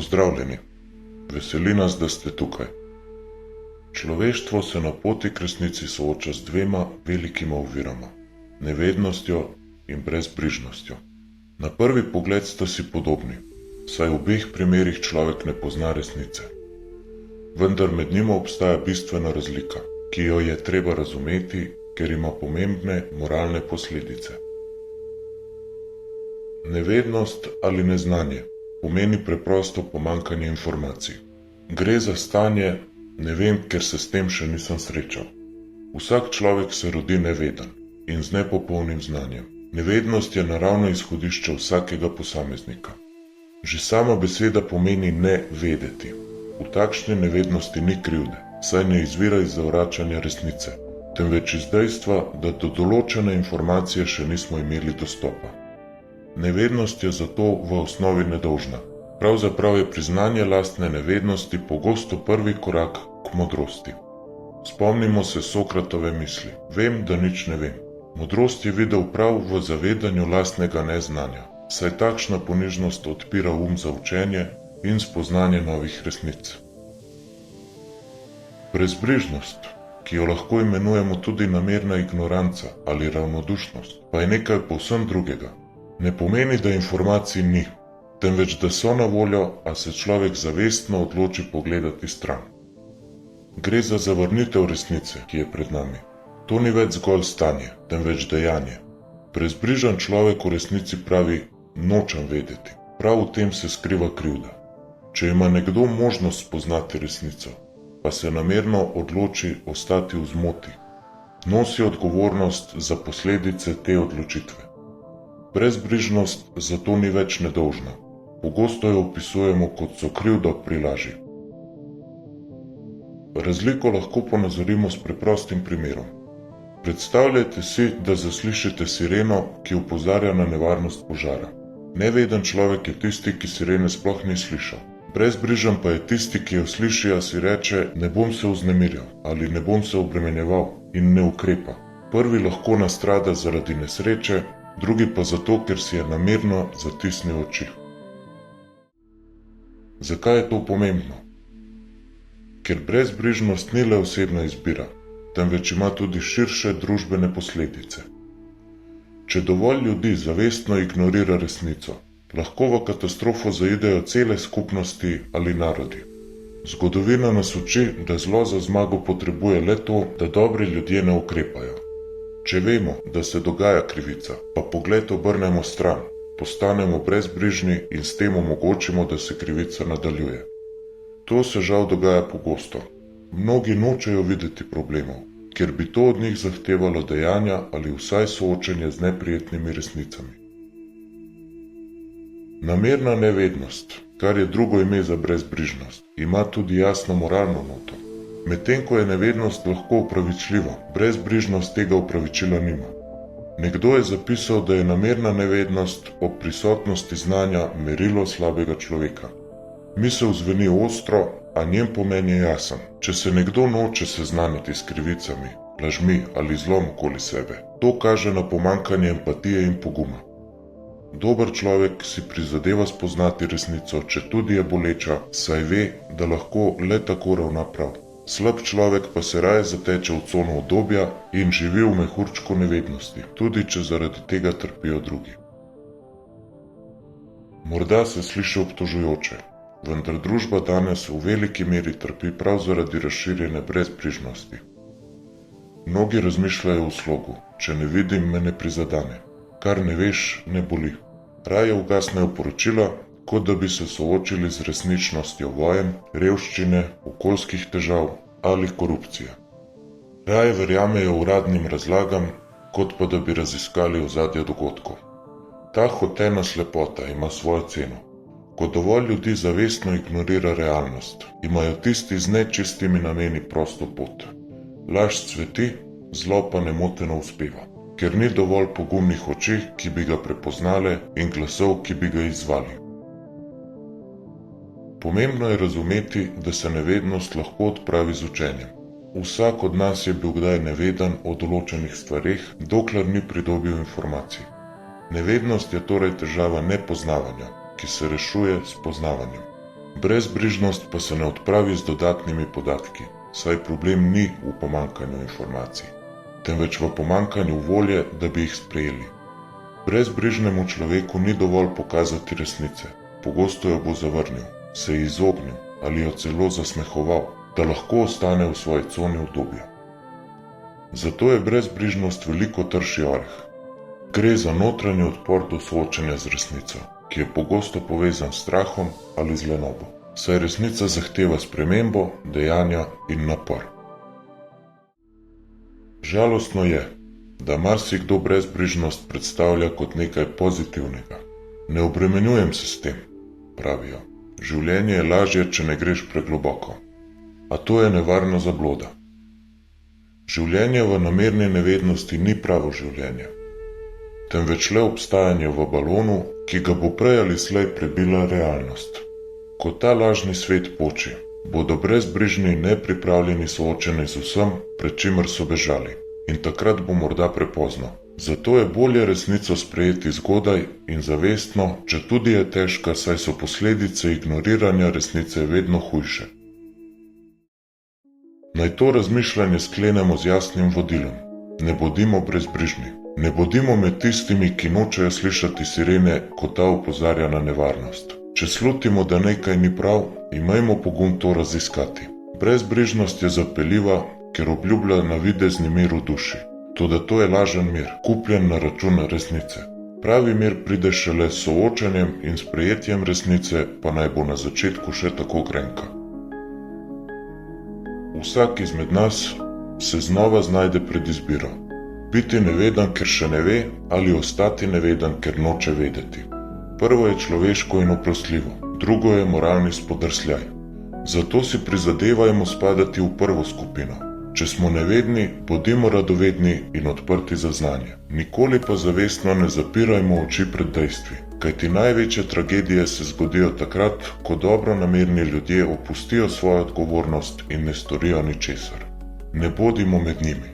Pozdravljeni, veseli nas, da ste tukaj. Človeštvo se na poti k resnici sooča z dvema velikima ovirama, nevednostjo in brezbrižnostjo. Na prvi pogled sta si podobni, saj v obeh primerih človek ne pozna resnice. Vendar med njima obstaja bistvena razlika, ki jo je treba razumeti, ker ima pomembne moralne posledice. Nevednost ali neznanje pomeni preprosto pomanjkanje informacij. Gre za stanje, ne vem, ker se s tem še nisem srečal. Vsak človek se rodi neveden in z nepopolnim znanjem. Nevednost je naravno izhodišče vsakega posameznika. Že sama beseda pomeni ne vedeti. V takšni nevednosti ni krivde, saj ne izvira iz zavračanja resnice, temveč iz dejstva, da do določene informacije še nismo imeli dostopa. Nevednost je zato v osnovi nedolžna. Pravzaprav je priznanje lastne nevednosti pogosto prvi korak k modrosti. Spomnimo se Sokratove misli: vem, da nič ne vem. Modrost je videl prav v zavedanju lastnega neznanja, saj takšna ponižnost odpira za učenje in spoznanje novih resnic. Brezbrižnost, ki jo lahko imenujemo tudi namerna ignoranca ali ravnodušnost, pa je nekaj povsem drugega. Ne pomeni, da informacij ni, temveč da so na voljo, a se človek zavestno odloči pogledati stran. Gre za zavrnitev resnice, ki je pred nami. To ni več zgolj stanje, temveč dejanje. Brezbrižen človek v resnici pravi: nočem vedeti. Prav v tem se skriva krivda. Če ima nekdo možnost spoznati resnico, pa se namerno odloči ostati v zmoti, nosi odgovornost za posledice te odločitve. Brezbrižnost zato ni več nedolžna. Pogosto jo opisujemo kot sokrivdo pri laži. Razliko lahko ponazorimo s preprostim primerom. Predstavljajte si, da zaslišite sireno, ki opozarja na nevarnost požara. Neveden človek je tisti, ki sirene sploh ni slišal. Brezbrižen pa je tisti, ki jo sliši, a si reče: ne bom se vznemirjal ali ne bom se obremenjeval, in ne ukrepa. Prvi lahko nastrada zaradi nesreče, drugi pa zato, ker si je namerno zatisnil oči. Zakaj je to pomembno? Ker brezbrižnost ni le osebna izbira, temveč ima tudi širše družbene posledice. Če dovolj ljudi zavestno ignorira resnico, lahko v katastrofo zaidejo cele skupnosti ali narodi. Zgodovina nas uči, da zlo za zmago potrebuje le to, da dobri ljudje ne ukrepajo. Če vemo, da se dogaja krivica, pa pogled obrnemo stran, postanemo brezbrižni in s tem omogočimo, da se krivica nadaljuje. To se žal dogaja pogosto. Mnogi nočejo videti problemov, ker bi to od njih zahtevalo dejanja ali vsaj soočenje z neprijetnimi resnicami. Namerna nevednost, kar je drugo ime za brezbrižnost, ima tudi jasno moralno noto. Medtem ko je nevednost lahko opravičljiva, brezbrižnost tega opravičila nima. Nekdo je zapisal, da je namerna nevednost ob prisotnosti znanja merilo slabega človeka. Misel zveni ostro, a njen pomen je jasen. Če se nekdo noče seznaniti s krivicami, lažmi ali zlom okoli sebe, to kaže na pomanjkanje empatije in poguma. Dober človek si prizadeva spoznati resnico, četudi je boleča, saj ve, da lahko le tako ravna prav. Slab človek pa se raje zateče v cono udobja in živi v mehurčku nevednosti, tudi če zaradi tega trpijo drugi. Morda se sliši obtožujoče, vendar družba danes v veliki meri trpi prav zaradi razširjene brezbrižnosti. Mnogi razmišljajo v slogu: če ne vidim, me ne prizadene. Kar ne veš, ne boli. Raje ugasnejo poročila, kot da bi se soočili z resničnostjo vojen, revščine, okoljskih težav ali korupcije. Raje verjamejo uradnim razlagam, kot pa da bi raziskali ozadje dogodkov. Ta hotena slepota ima svojo ceno. Ko dovolj ljudi zavestno ignorira realnost, imajo tisti z nečistimi nameni prosto pot. Laž cveti, zlo pa nemoteno uspeva, ker ni dovolj pogumnih oči, ki bi ga prepoznale, in glasov, ki bi ga izzvali. Pomembno je razumeti, da se nevednost lahko odpravi z učenjem. Vsak od nas je bil kdaj neveden o določenih stvareh, dokler ni pridobil informacij. Nevednost je torej težava nepoznavanja, ki se rešuje s poznavanjem. Brezbrižnost pa se ne odpravi z dodatnimi podatki, saj problem ni v pomanjkanju informacij, temveč v pomanjkanju volje, da bi jih sprejeli. Brezbrižnemu človeku ni dovolj pokazati resnice, pogosto jo bo zavrnil, se ji izognil ali jo celo zasmehoval, da lahko ostane v svoji coni udobja. Zato je brezbrižnost veliko trši oreh. Gre za notranji odpor do soočenja z resnico, ki je pogosto povezan s strahom ali z lenobo, saj resnica zahteva spremembo, dejanja in napor. Žalostno je, da marsikdo brezbrižnost predstavlja kot nekaj pozitivnega. Ne obremenjujem se s tem, pravijo. Življenje je lažje, če ne greš pregloboko. A to je nevarna zabloda. Življenje v namerni nevednosti ni pravo življenje, temveč le obstajanje v balonu, ki ga bo prej ali slej prebila realnost. Ko ta lažni svet poči, bodo brezbrižni nepripravljeni soočeni z vsem, pred čimer so bežali, in takrat bo morda prepozno. Zato je bolje resnico sprejeti zgodaj in zavestno, četudi je težka, saj so posledice ignoriranja resnice vedno hujše. Naj to razmišljanje sklenemo z jasnim vodilom. Ne bodimo brezbrižni. Ne bodimo med tistimi, ki nočejo slišati sirene, ko ta opozarja na nevarnost. Če slutimo, da nekaj ni prav, imejmo pogum to raziskati. Brezbrižnost je zapeljiva, ker obljublja navidezni mir v duši. Toda to je lažen mir, kupljen na račun resnice. Pravi mir pride šele s soočanjem in sprejetjem resnice, pa naj bo na začetku še tako grenka. Vsak izmed nas se znova znajde pred izbiro. Biti neveden, ker še ne ve, ali ostati neveden, ker noče vedeti. Prvo je človeško in oprostljivo, drugo je moralni spodrsljaj. Zato si prizadevajmo spadati v prvo skupino. Če smo nevedni, bodimo radovedni in odprti za znanje. Nikoli pa zavestno ne zapirajmo oči pred dejstvi, kajti največje tragedije se zgodijo takrat, ko dobronamerni ljudje opustijo svojo odgovornost in ne storijo ničesar. Ne bodimo med njimi.